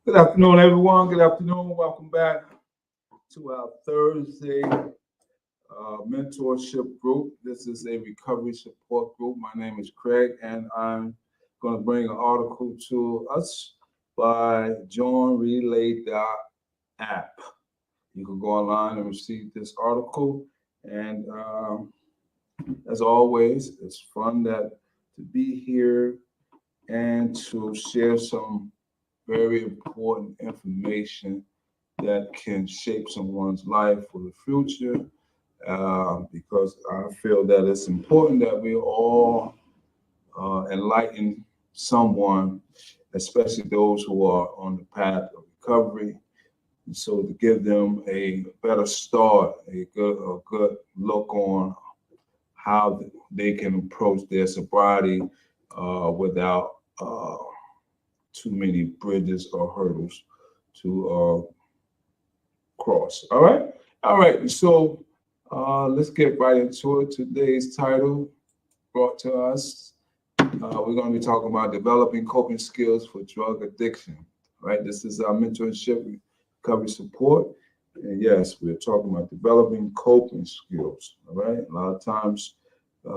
Good afternoon, everyone. Good afternoon. Welcome back to our Thursday mentorship group. This is a recovery support group. My name is Craig, and I'm going to bring an article to us by johnrelay.app. You can go online and receive this article. And as always, it's fun to be here and to share some very important information that can shape someone's life for the future. Because I feel that it's important that we all enlighten someone, especially those who are on the path of recovery. And so to give them a better start, a good look on how they can approach their sobriety without too many bridges or hurdles to cross. All right. So let's get right into it. Today's title brought to us. We're going to be talking about developing coping skills for drug addiction. Right. This is our mentorship recovery support. And yes, we're talking about developing coping skills. All right. A lot of times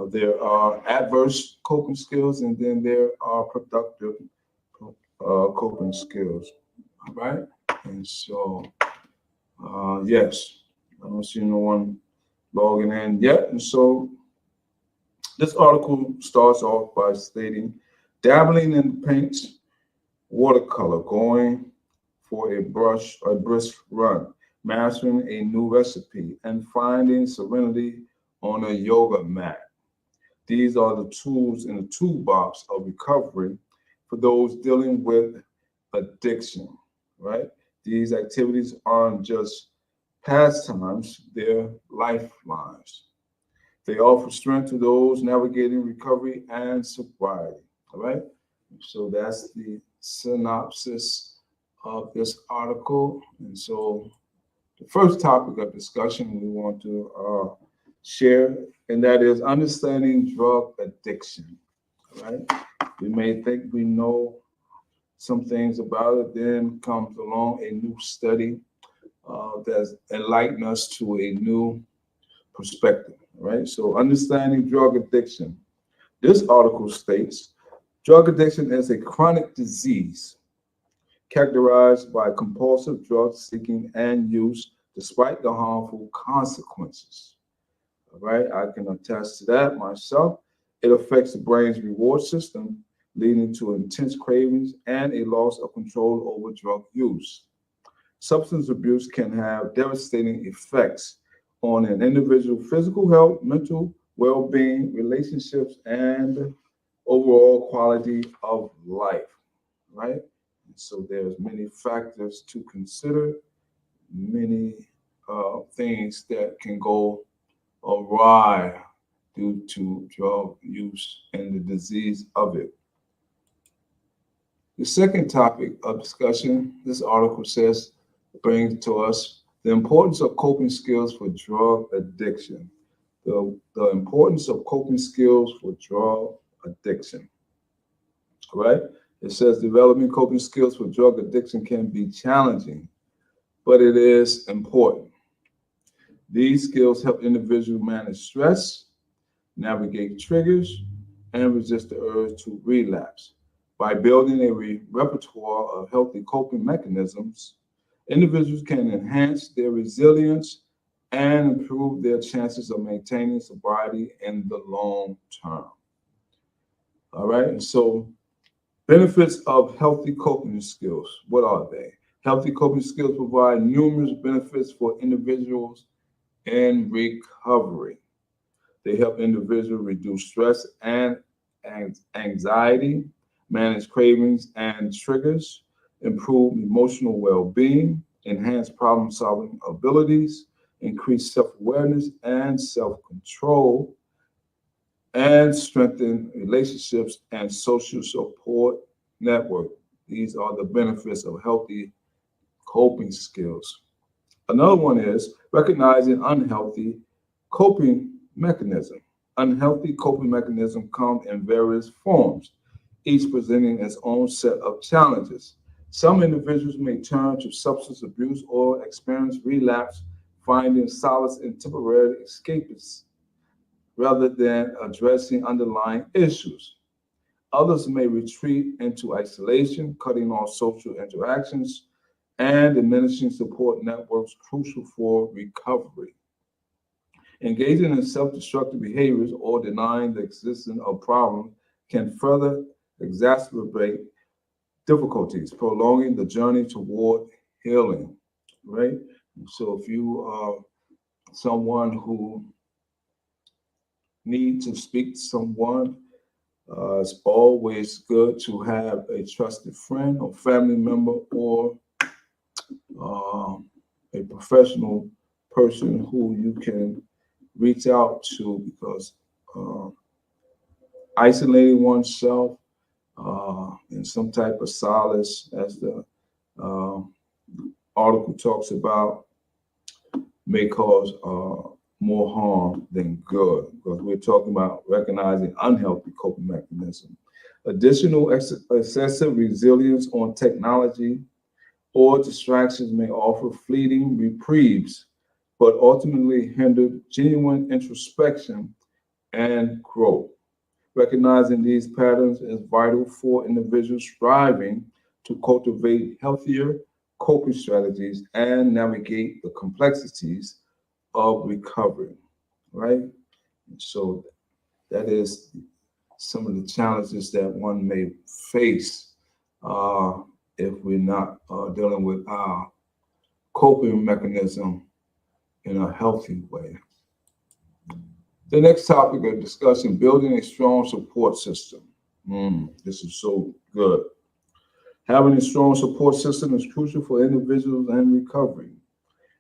there are adverse coping skills, and then there are productive coping skills. All right. And so, yes, I don't see no one logging in yet. And so this article starts off by stating, dabbling in paints, watercolor, going for a brisk run, mastering a new recipe, and finding serenity on a yoga mat. These are the tools in the toolbox of recovery for those dealing with addiction, right? These activities aren't just pastimes, they're lifelines. They offer strength to those navigating recovery and sobriety, all right? So that's the synopsis of this article. And so the first topic of discussion we want to share, and that is understanding drug addiction, all right? We may think we know some things about it, then comes along a new study that's enlightened us to a new perspective, right? So understanding drug addiction. This article states, drug addiction is a chronic disease characterized by compulsive drug seeking and use despite the harmful consequences. All right, I can attest to that myself. It affects the brain's reward system, leading to intense cravings and a loss of control over drug use. Substance abuse can have devastating effects on an individual's physical health, mental well-being, relationships, and overall quality of life, right? And so there's many factors to consider, many things that can go awry due to drug use and the disease of it. The second topic of discussion, this article says, brings to us the importance of coping skills for drug addiction. The importance of coping skills for drug addiction. All right? It says developing coping skills for drug addiction can be challenging, but it is important. These skills help individuals manage stress, navigate triggers, and resist the urge to relapse. By building a repertoire of healthy coping mechanisms, individuals can enhance their resilience and improve their chances of maintaining sobriety in the long term. All right, and so benefits of healthy coping skills. What are they? Healthy coping skills provide numerous benefits for individuals in recovery. They help individuals reduce stress and anxiety, manage cravings and triggers, improve emotional well-being, enhance problem-solving abilities, increase self-awareness and self-control, and strengthen relationships and social support network. These are the benefits of healthy coping skills. Another one is recognizing unhealthy coping mechanism. Unhealthy coping mechanisms come in various forms, each presenting its own set of challenges. Some individuals may turn to substance abuse or experience relapse, finding solace in temporary escapism rather than addressing underlying issues. Others may retreat into isolation, cutting off social interactions and diminishing support networks crucial for recovery. Engaging in self-destructive behaviors or denying the existence of problems can further exacerbate difficulties, prolonging the journey toward healing, right? So if you are someone who needs to speak to someone, it's always good to have a trusted friend or family member or um, a professional person who you can reach out to because uh, isolating oneself in some type of solace, as the uh, article talks about, may cause more harm than good because we're talking about recognizing unhealthy coping mechanisms. Additional excessive resilience on technology or distractions may offer fleeting reprieves, but ultimately hinder genuine introspection and growth. Recognizing these patterns is vital for individuals striving to cultivate healthier coping strategies and navigate the complexities of recovery, right? So that is some of the challenges that one may face uh, if we're not dealing with our coping mechanism in a healthy way. The next topic of discussion, building a strong support system. This is so good. Having a strong support system is crucial for individuals and recovery.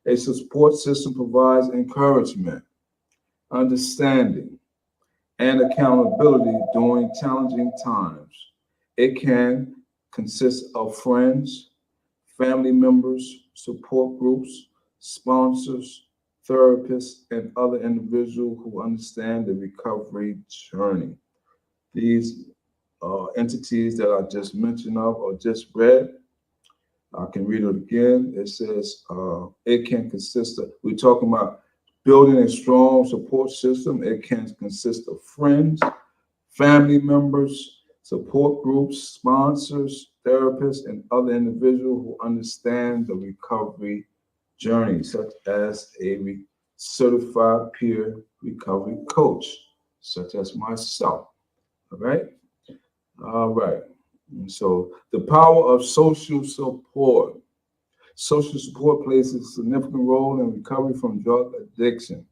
A support system provides encouragement, understanding, and accountability during challenging times. It can consist of friends, family members, support groups, sponsors, therapists, and other individuals who understand the recovery journey. These entities that I just mentioned of or just read, I can read it again. It says it can consist of, we're talking about building a strong support system. It can consist of friends, family members, support groups, sponsors, therapists, and other individuals who understand the recovery journey, such as a certified peer recovery coach, such as myself. All right. All right. And so the power of social support. Social support plays a significant role in recovery from drug addiction.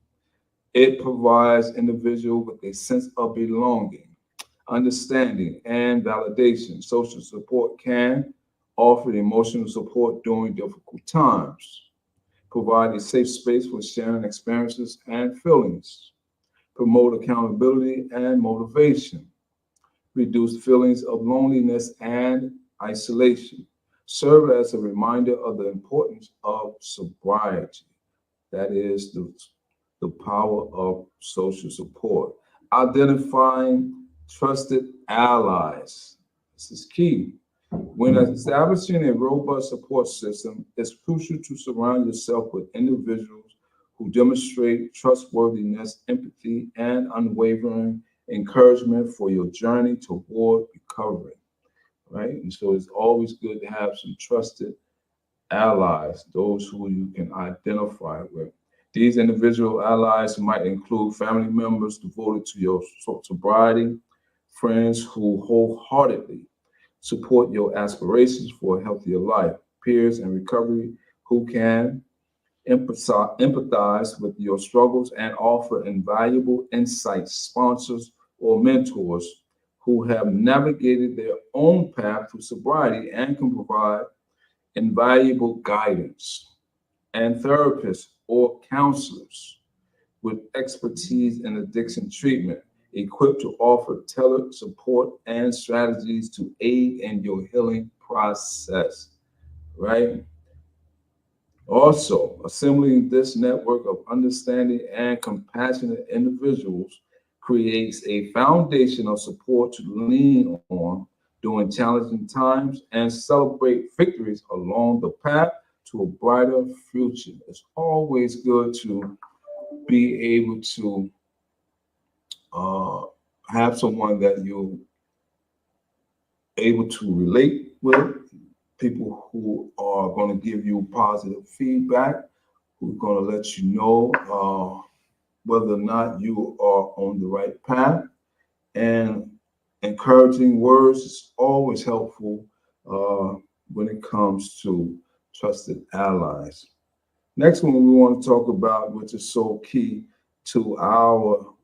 It provides individuals with a sense of belonging, understanding, and validation. Social support can offer emotional support during difficult times, provide a safe space for sharing experiences and feelings, promote accountability and motivation, reduce feelings of loneliness and isolation, serve as a reminder of the importance of sobriety. That is the power of social support. Identifying trusted allies. This is key. When establishing a robust support system, it's crucial to surround yourself with individuals who demonstrate trustworthiness, empathy, and unwavering encouragement for your journey toward recovery, right? And so it's always good to have some trusted allies, those who you can identify with. These individual allies might include family members devoted to your sobriety, friends who wholeheartedly support your aspirations for a healthier life, peers in recovery who can empathize with your struggles and offer invaluable insights, sponsors or mentors who have navigated their own path to sobriety and can provide invaluable guidance, and therapists or counselors with expertise in addiction treatment, equipped to offer tailored support and strategies to aid in your healing process, right? Also, assembling this network of understanding and compassionate individuals creates a foundation of support to lean on during challenging times and celebrate victories along the path to a brighter future. It's always good to be able to uh, have someone that you're able to relate with, people who are going to give you positive feedback, who's going to let you know whether or not you are on the right path. And encouraging words is always helpful when it comes to trusted allies. Next one we want to talk about, which is so key to our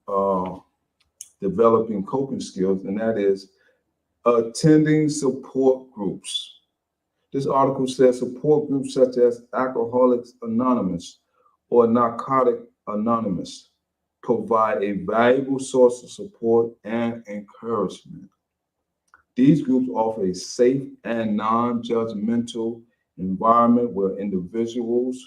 developing coping skills, and that is attending support groups. This article says support groups such as Alcoholics Anonymous or Narcotic Anonymous provide a valuable source of support and encouragement. These groups offer a safe and non-judgmental environment where individuals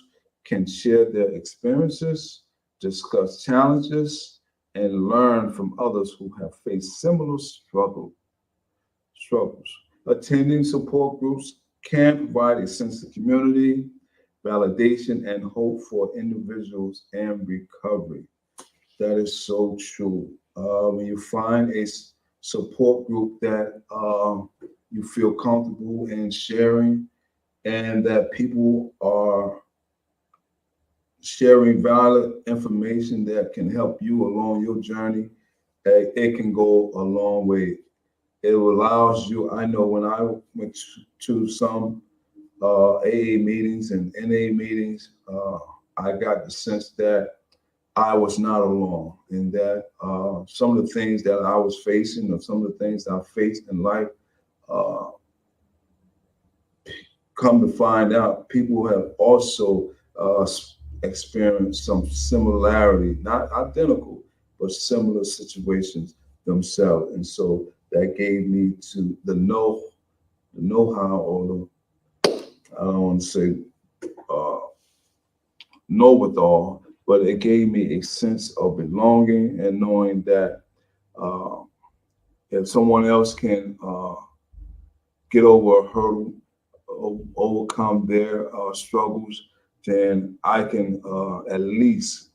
can share their experiences, discuss challenges, and learn from others who have faced similar struggles. Attending support groups can provide a sense of community, validation, and hope for individuals and recovery. That is so true. When you find a support group that you feel comfortable in sharing and that people are sharing valid information that can help you along your journey, it can go a long way. It allows you, I know when I went to some AA meetings and NA meetings, I got the sense that I was not alone, and that some of the things that I was facing, or some of the things I faced in life, uh, come to find out, people have also experienced some similarity, not identical, but similar situations themselves. And so that gave me to the know-how, or I don't want to say uh, know-with-all, but it gave me a sense of belonging and knowing that uh, if someone else can get over a hurdle, overcome their struggles, then I can at least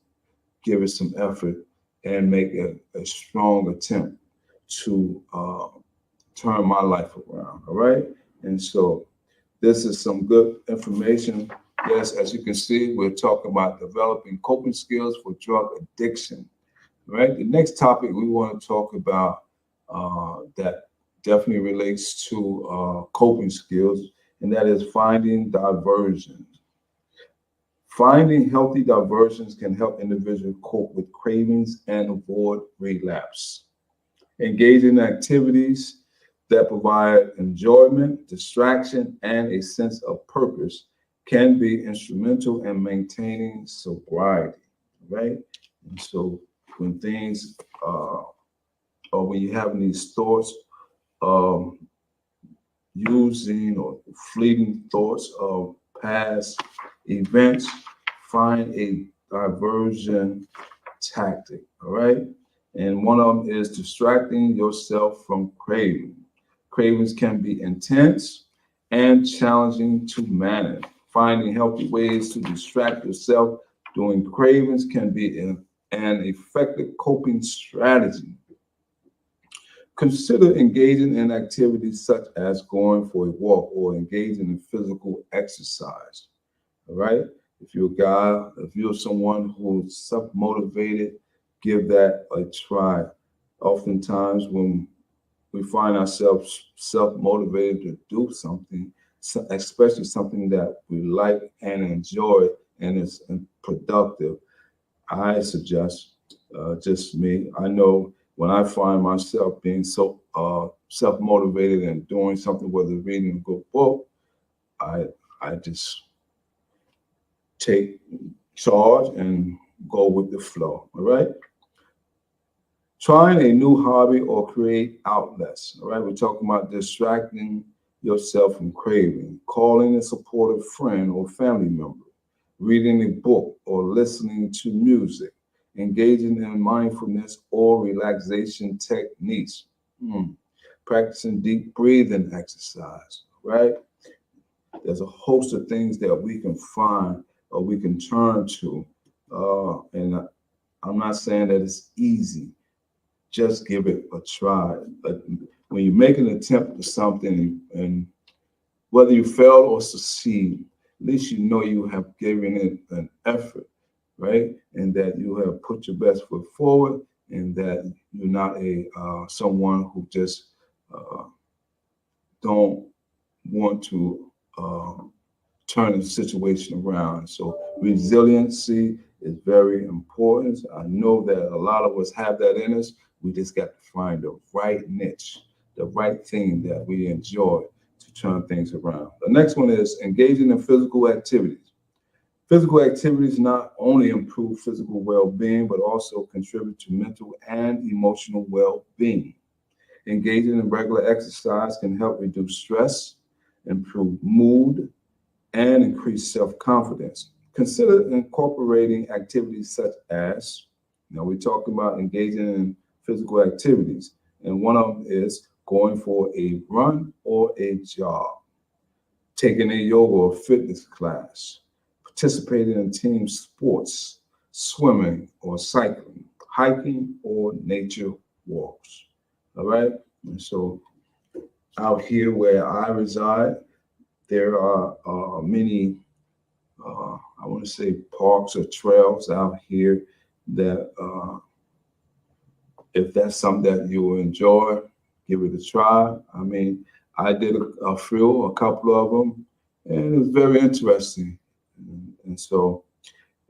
give it some effort and make a strong attempt to turn my life around. All right. And so this is some good information. Yes, as you can see, we're talking about developing coping skills for drug addiction. Right. The next topic we want to talk about that definitely relates to coping skills, and that is finding diversions. Finding healthy diversions can help individuals cope with cravings and avoid relapse. Engage in activities that provide enjoyment, distraction, and a sense of purpose can be instrumental in maintaining sobriety, right? And so when things, or when you're having these thoughts, um, using or fleeting thoughts of past events, find a diversion tactic, all right? And one of them is distracting yourself from craving. Cravings can be intense and challenging to manage. Finding healthy ways to distract yourself during cravings can be an effective coping strategy. Consider engaging in activities such as going for a walk or engaging in physical exercise. All right. If you're a guy, if you're someone who's self-motivated, give that a try. Oftentimes, when we find ourselves self-motivated to do something, especially something that we like and enjoy and is productive, I suggest, just me, I know when I find myself being so self-motivated and doing something, whether reading a good book, I I just take charge and go with the flow. All right. Trying a new hobby or create outlets. All right. We're talking about distracting yourself from craving, calling a supportive friend or family member, reading a book or listening to music, engaging in mindfulness or relaxation techniques. Hmm. practicing deep breathing exercise, right? There's a host of things that we can find or we can turn to. And I'm not saying that it's easy. Just give it a try. But when you make an attempt at something, and whether you fail or succeed, at least you know you have given it an effort, right? And that you have put your best foot forward, and that you're not a someone who just uh, don't want to turn the situation around. So resiliency is very important. I know that a lot of us have that in us. We just got to find the right niche, the right thing that we enjoy to turn things around. The next one is engaging in physical activities. Physical activities not only improve physical well-being, but also contribute to mental and emotional well-being. Engaging in regular exercise can help reduce stress, improve mood, and increase self-confidence. Consider incorporating activities such as, now we're talking about engaging in physical activities, and one of them is going for a run or a jog, taking a yoga or fitness class, participating in team sports, swimming or cycling, hiking or nature walks. All right. And so out here where I reside, there are many, I want to say, parks or trails out here that, if that's something that you enjoy, give it a try. I mean, I did a couple of them, and it was very interesting. And so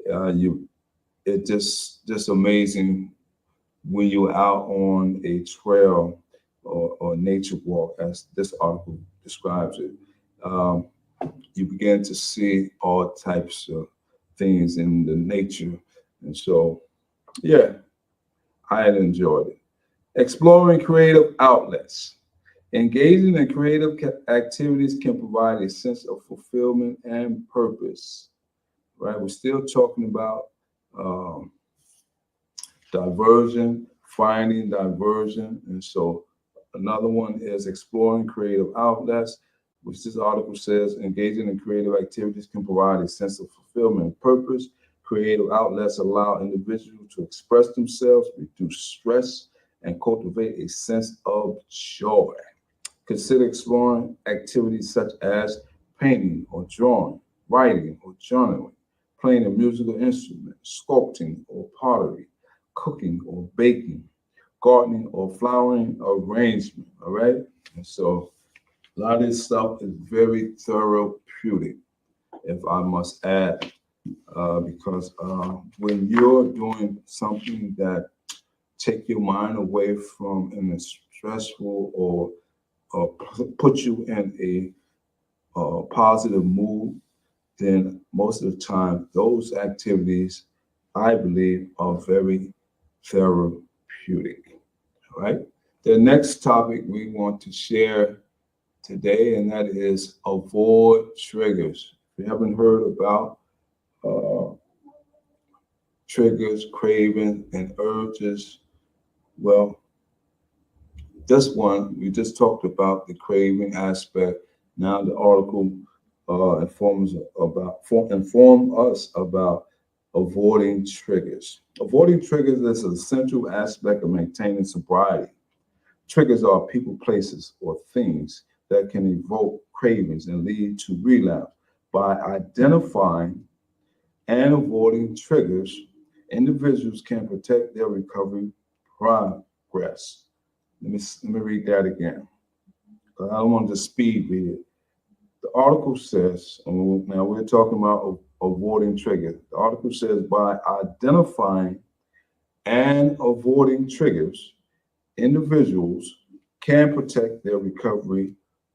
it just amazing when you're out on a trail or nature walk, as this article describes it. Um, you begin to see all types of things in the nature. And so, yeah, I had enjoyed it. Exploring creative outlets. Engaging in creative activities can provide a sense of fulfillment and purpose, right? We're still talking about um, diversion, finding diversion. And so another one is exploring creative outlets, which this article says engaging in creative activities can provide a sense of fulfillment and purpose. Creative outlets allow individuals to express themselves, reduce stress, and cultivate a sense of joy. Consider exploring activities such as painting or drawing, writing or journaling, playing a musical instrument, sculpting or pottery, cooking or baking, gardening or flowering arrangement. All right. And so a lot of this stuff is very therapeutic, if I must add, because when you're doing something that take your mind away from in a stressful or put you in a positive mood, then most of the time those activities, I believe, are very therapeutic. All right. The next topic we want to share today, and that is avoid triggers. If you haven't heard about uh, triggers, craving, and urges, well, this one we just talked about the craving aspect. Now the article inform us about avoiding triggers. Avoiding triggers is an essential aspect of maintaining sobriety. Triggers are people, places, or things that can evoke cravings and lead to relapse. By identifying and avoiding triggers, individuals can protect their recovery progress. Let me read that again, because I don't want to speed read it. The article says, and now we're talking about avoiding triggers. The article says by identifying and avoiding triggers, individuals can protect their recovery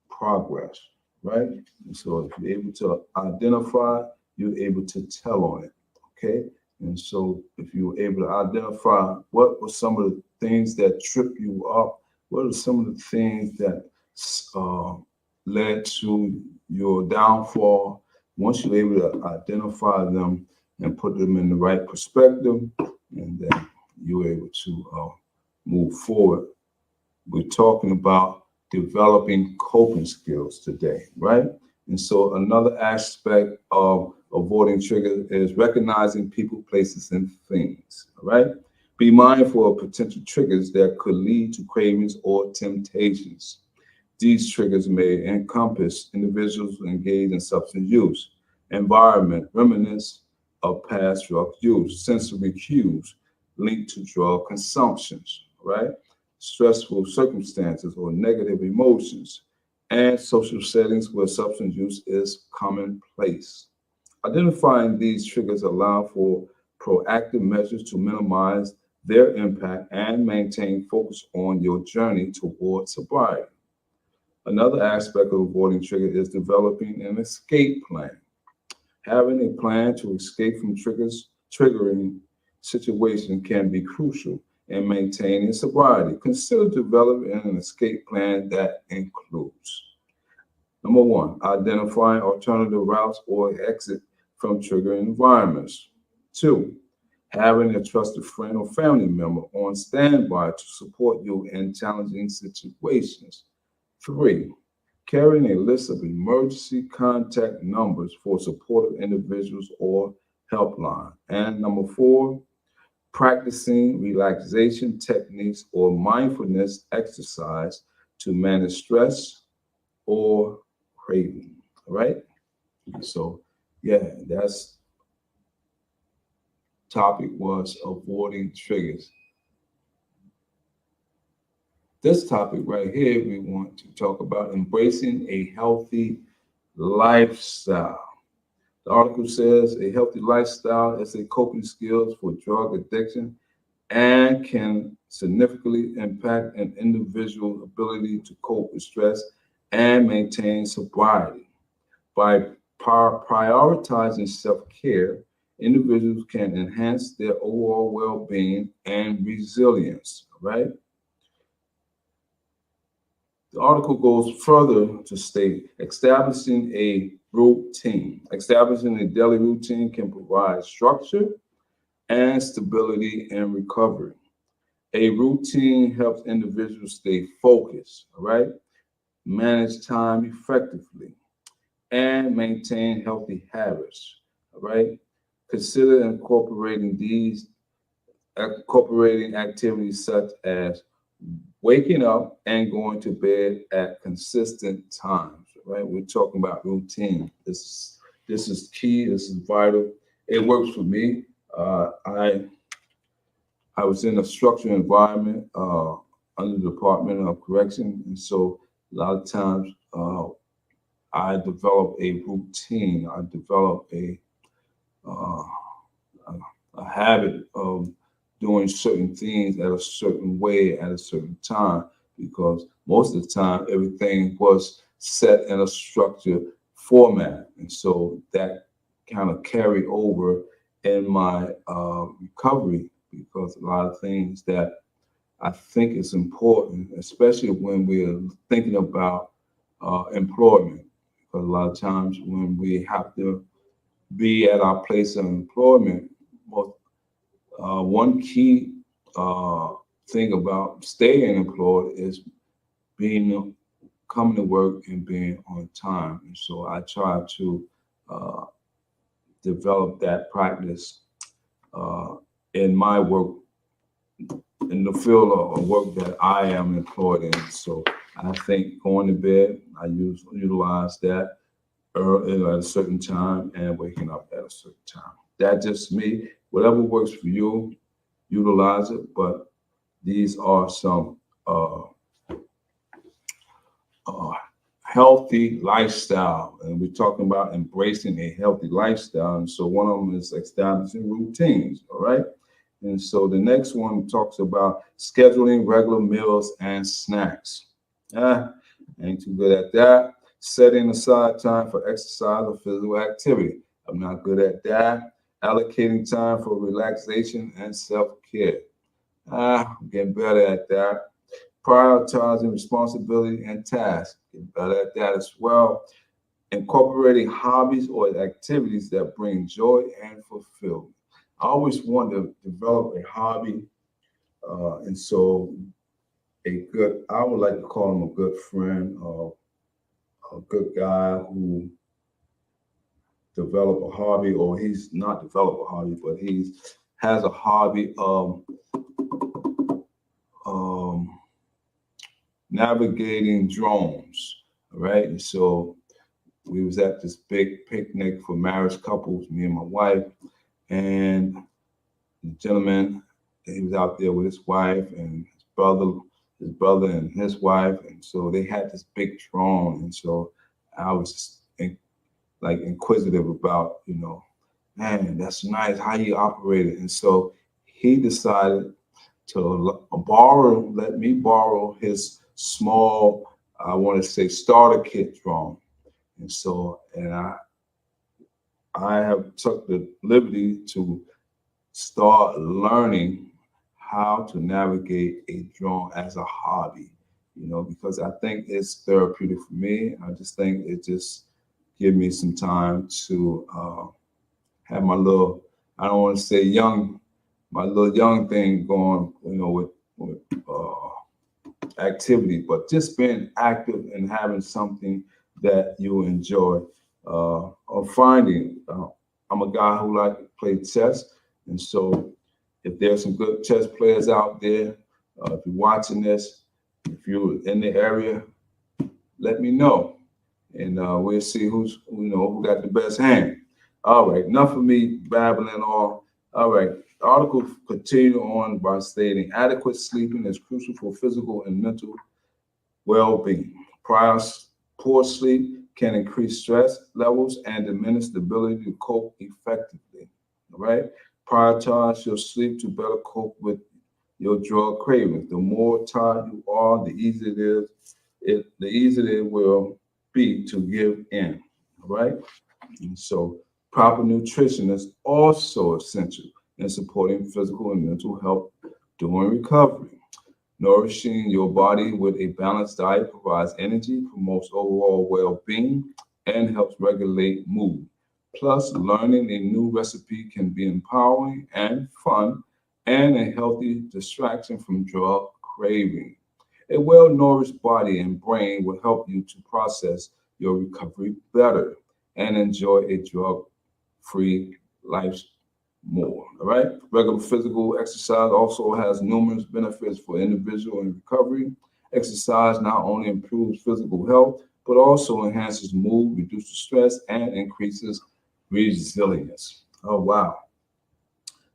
progress, right? And so if you're able to identify, you're able to tell on it, okay? And so if you were able to identify what were some of the things that trip you up, what are some of the things that led to your downfall, once you're able to identify them and put them in the right perspective, and then you're able to move forward. We're talking about developing coping skills today, right? And so another aspect of avoiding triggers is recognizing people, places, and things, all right? Be mindful of potential triggers that could lead to cravings or temptations. These triggers may encompass individuals who engage in substance use, environment, remnants of past drug use, sensory cues linked to drug consumptions, right? Stressful circumstances or negative emotions, and social settings where substance use is commonplace. Identifying these triggers allow for proactive measures to minimize their impact and maintain focus on your journey towards sobriety. Another aspect of avoiding trigger is developing an escape plan. Having a plan to escape from triggering situation can be crucial in maintaining sobriety. Consider developing an escape plan that includes: number one, identifying alternative routes or exit from triggering environments. Two, having a trusted friend or family member on standby to support you in challenging situations. Three, carrying a list of emergency contact numbers for supportive individuals or helpline. And number four, practicing relaxation techniques or mindfulness exercise to manage stress or craving. All right. So, yeah, that's topic was avoiding triggers. This topic right here, we want to talk about embracing a healthy lifestyle. The article says a healthy lifestyle is a coping skills for drug addiction and can significantly impact an individual's ability to cope with stress and maintain sobriety. By prioritizing self-care, individuals can enhance their overall well-being and resilience, right? The article goes further to state establishing a routine. Establishing a daily routine can provide structure and stability in recovery. A routine helps individuals stay focused, all right, manage time effectively, and maintain healthy habits, all right? Consider incorporating activities such as waking up and going to bed at consistent times, right? We're talking about routine. This is key. This is vital. It works for me. I was in a structured environment under the Department of Correction, and so a lot of times I develop a routine. I develop uh, a habit of doing certain things at a certain way at a certain time, because most of the time everything was set in a structured format, and so that kind of carried over in my recovery, because a lot of things that I think is important, especially when we're thinking about employment, because a lot of times when we have to be at our place of employment, one key uh, thing about staying employed is being coming to work and being on time. And so I try to uh, develop that practice uh, in my work, in the field of work that I am employed in. So I think going to bed, I utilize that early at a certain time and waking up at a certain time. That's just me. Whatever works for you, utilize it. But these are some uh, healthy lifestyle, and we're talking about embracing a healthy lifestyle. And so one of them is establishing routines. All right. And so the next one talks about scheduling regular meals and snacks. Ain't too good at that. Setting aside time for exercise or physical activity. I'm not good at that. Allocating time for relaxation and self-care. I'm getting better at that. Prioritizing responsibility and tasks. Getting better at that as well. Incorporating hobbies or activities that bring joy and fulfillment. I always wanted to develop a hobby, and so I would like to call him a good friend, or a good guy who developed a hobby, or he's not developed a hobby, but he's has a hobby of um, navigating drones. All right, and so we was at this big picnic for marriage couples, me and my wife, and the gentleman, he was out there with his wife and his brother and his wife, and so they had this big drone, and so I was just like inquisitive about, man, that's nice. How you operate it? And so he decided to let me borrow his small, I want to say, starter kit drone. And so, and I have took the liberty to start learning how to navigate a drone as a hobby, because I think it's therapeutic for me. I just think it just give me some time to have my little, I don't want to say my little young thing going, with activity, but just being active and having something that you enjoy, or finding. I'm a guy who like to play chess, and so if there's some good chess players out there, if you're watching this, if you're in the area, let me know, and we'll see who got the best hand. All right, enough of me babbling on. All right, the article continue on by stating adequate sleeping is crucial for physical and mental well-being. Poor sleep can increase stress levels and diminish the ability to cope effectively. All right, prioritize your sleep to better cope with your drug cravings. The more tired you are, the easier it will be to give in. All right, and so proper nutrition is also essential in supporting physical and mental health during recovery. Nourishing your body with a balanced diet provides energy, promotes overall well being, and helps regulate mood. Plus, learning a new recipe can be empowering and fun, and a healthy distraction from drug craving. A well nourished body and brain will help you to process your recovery better and enjoy a drug free life more. All right. Regular physical exercise also has numerous benefits for individual in recovery. Exercise not only improves physical health, but also enhances mood, reduces stress, and increases resilience. Oh, wow.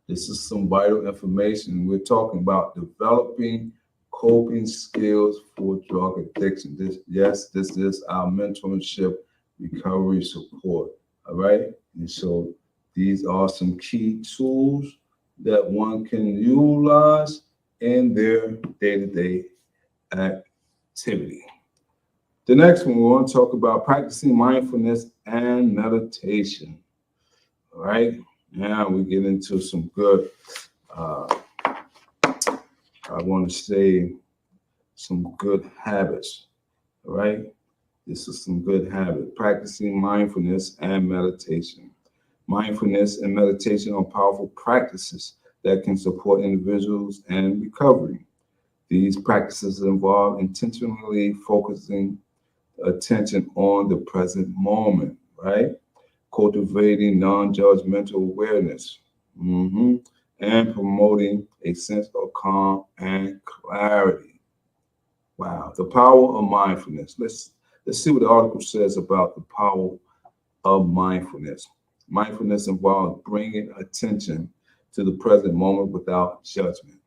This is some vital information. We're talking about developing coping skills for drug addiction. This is our mentorship recovery support. All right. And so these are some key tools that one can utilize in their day-to-day activity. The next one, we want to talk about practicing mindfulness and meditation. All right. Now we get into some good, I want to say, some good habits. All right. This is some good habit. Practicing mindfulness and meditation. Mindfulness and meditation are powerful practices that can support individuals and recovery. These practices involve intentionally focusing attention on the present moment, right? Cultivating non-judgmental awareness, and promoting a sense of calm and clarity. Wow, the power of mindfulness. Let's see what the article says about the power of mindfulness. Mindfulness involves bringing attention to the present moment without judgment.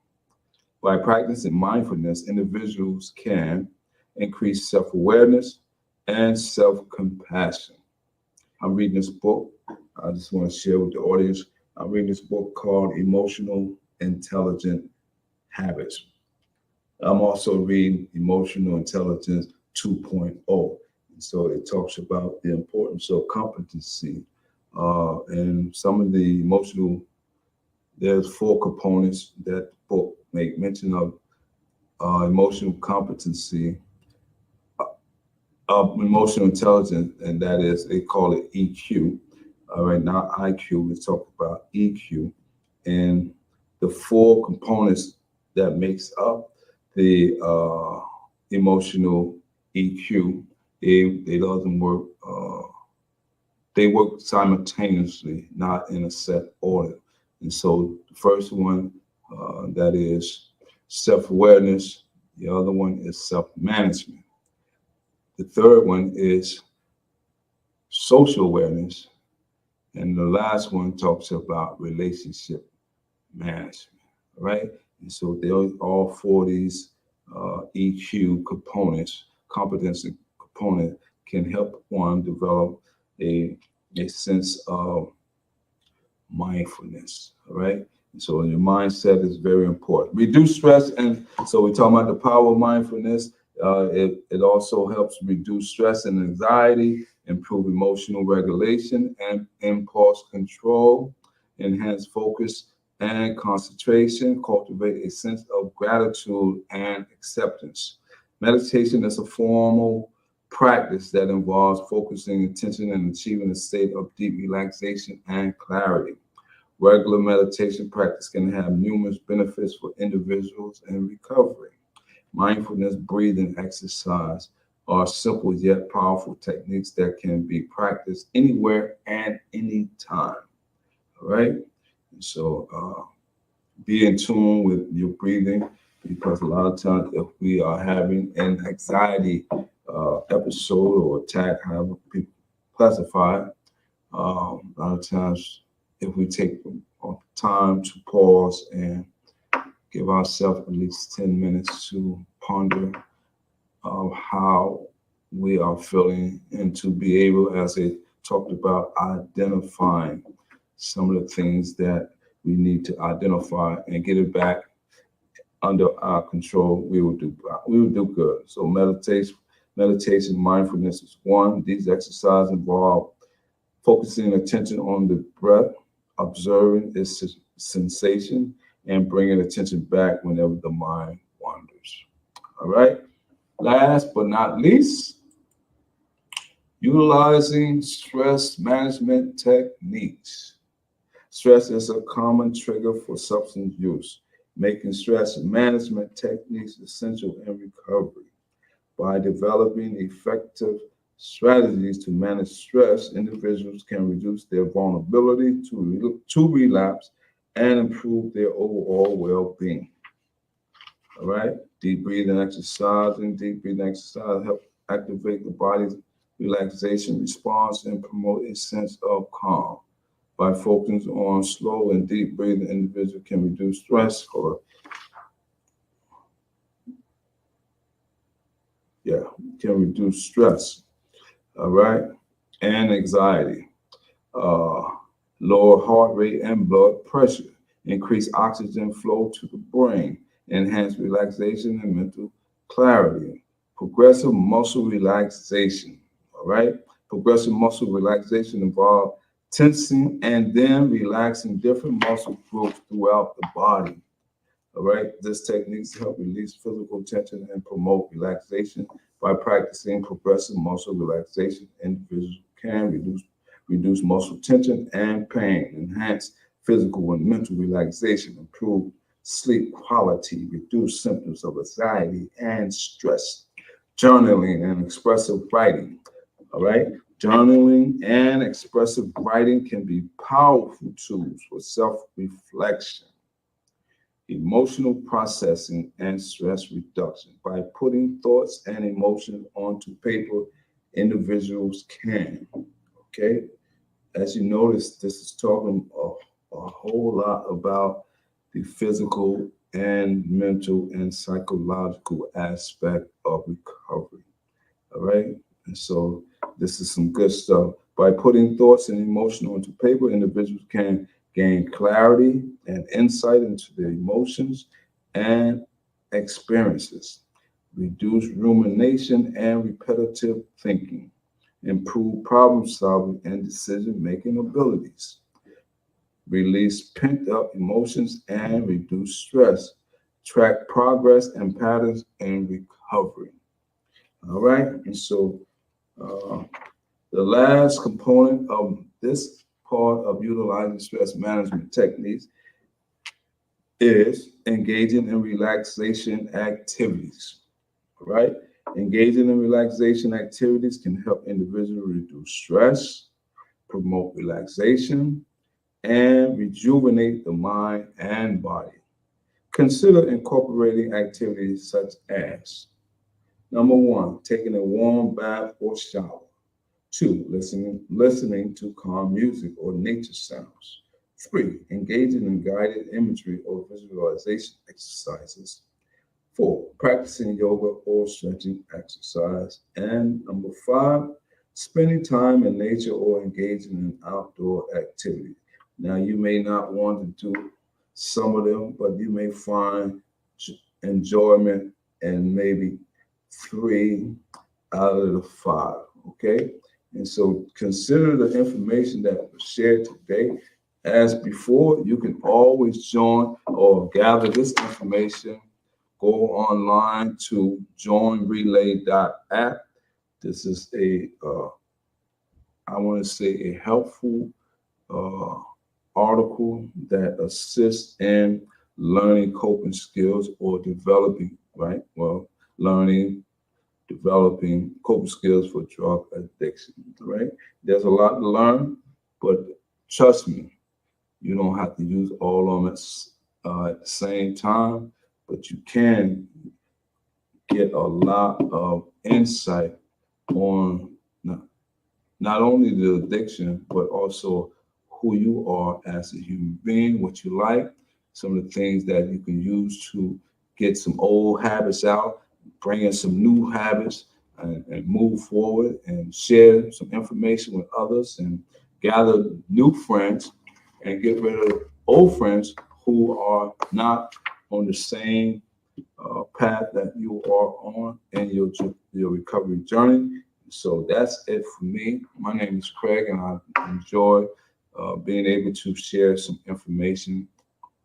By practicing mindfulness, individuals can increase self-awareness and self-compassion. I'm reading this book. I just want to share with the audience. I'm reading this book called Emotional Intelligent Habits. I'm also reading Emotional Intelligence 2.0. And so it talks about the importance of competency. And some of the there's 4 components that the book make mention of: emotional competency, emotional intelligence, and that is, they call it EQ. All right, not IQ, let's talk about EQ. And the 4 components that makes up the emotional EQ. It doesn't work. They work simultaneously, not in a set order. And so the first one, that is self-awareness. The other one is self-management. The third one is social awareness. And the last one talks about relationship management, right? And so they all four of these EQ components, competency component, can help one develop a, a sense of mindfulness, all right? And so your mindset is very important. Reduce stress, and so we're talking about the power of mindfulness. It also helps reduce stress and anxiety, improve emotional regulation and impulse control, enhance focus and concentration, cultivate a sense of gratitude and acceptance. Meditation is a formal practice that involves focusing attention and achieving a state of deep relaxation and clarity. Regular meditation practice can have numerous benefits for individuals in recovery. Mindfulness breathing exercise are simple yet powerful techniques that can be practiced anywhere and anytime. All right. And so be in tune with your breathing, because a lot of times if we are having an anxiety episode or attack, however people classify it, a lot of times if we take time to pause and give ourselves at least 10 minutes to ponder how we are feeling, and to be able, as I talked about, identifying some of the things that we need to identify and get it back under our control, we will do good. So meditation, mindfulness is one. These exercises involve focusing attention on the breath, observing its sensation, and bringing attention back whenever the mind wanders. All right. Last but not least, utilizing stress management techniques. Stress is a common trigger for substance use, making stress management techniques essential in recovery. By developing effective strategies to manage stress, individuals can reduce their vulnerability to relapse and improve their overall well-being. All right. Deep breathing exercise help activate the body's relaxation response and promote a sense of calm. By focusing on slow and deep breathing, individuals can reduce stress can reduce stress, all right, and anxiety, uh, lower heart rate and blood pressure, increase oxygen flow to the brain, enhance relaxation and mental clarity. Progressive muscle relaxation, all right? Progressive muscle relaxation involves tensing and then relaxing different muscle groups throughout the body. All right, this technique helps release physical tension and promote relaxation. By practicing progressive muscle relaxation, individuals can reduce muscle tension and pain, enhance physical and mental relaxation, improve sleep quality, reduce symptoms of anxiety and stress. Journaling and expressive writing. All right, journaling and expressive writing can be powerful tools for self-reflection, emotional processing, and stress reduction. By putting thoughts and emotions onto paper, individuals can. Okay, as you notice, this is talking a whole lot about the physical and mental and psychological aspect of recovery. All right, and so this is some good stuff. By putting thoughts and emotion onto paper, individuals can gain clarity and insight into their emotions and experiences, reduce rumination and repetitive thinking, improve problem solving and decision making abilities, release pent up emotions and reduce stress, track progress and patterns in recovery. All right, and so uh, the last component of this part of utilizing stress management techniques is engaging in relaxation activities. All right? Engaging in relaxation activities can help individuals reduce stress, promote relaxation, and rejuvenate the mind and body. Consider incorporating activities such as number one, taking a warm bath or shower. Two, listening to calm music or nature sounds. Three, engaging in guided imagery or visualization exercises. Four, practicing yoga or stretching exercise. And number five, spending time in nature or engaging in outdoor activity. Now, you may not want to do some of them, but you may find enjoyment in maybe three out of the five. Okay. And so consider the information that was shared today. As before, you can always join or gather this information. Go online to joinrelay.app. This is I want to say, a helpful uh, article that assists in learning coping skills or developing, right? Well, learning, developing coping skills for drug addiction, right? There's a lot to learn, but trust me, you don't have to use all of them at the same time, but you can get a lot of insight on not only the addiction, but also who you are as a human being, what you like, some of the things that you can use to get some old habits out, bring in some new habits, and move forward and share some information with others and gather new friends and get rid of old friends who are not on the same path that you are on in your recovery journey. So that's it for me. My name is Craig, and I enjoy being able to share some information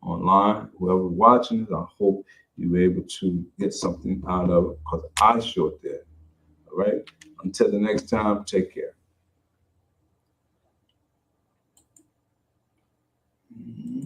online. Whoever watching it, I hope you were able to get something out of it because I sure did. All right. Until the next time, take care.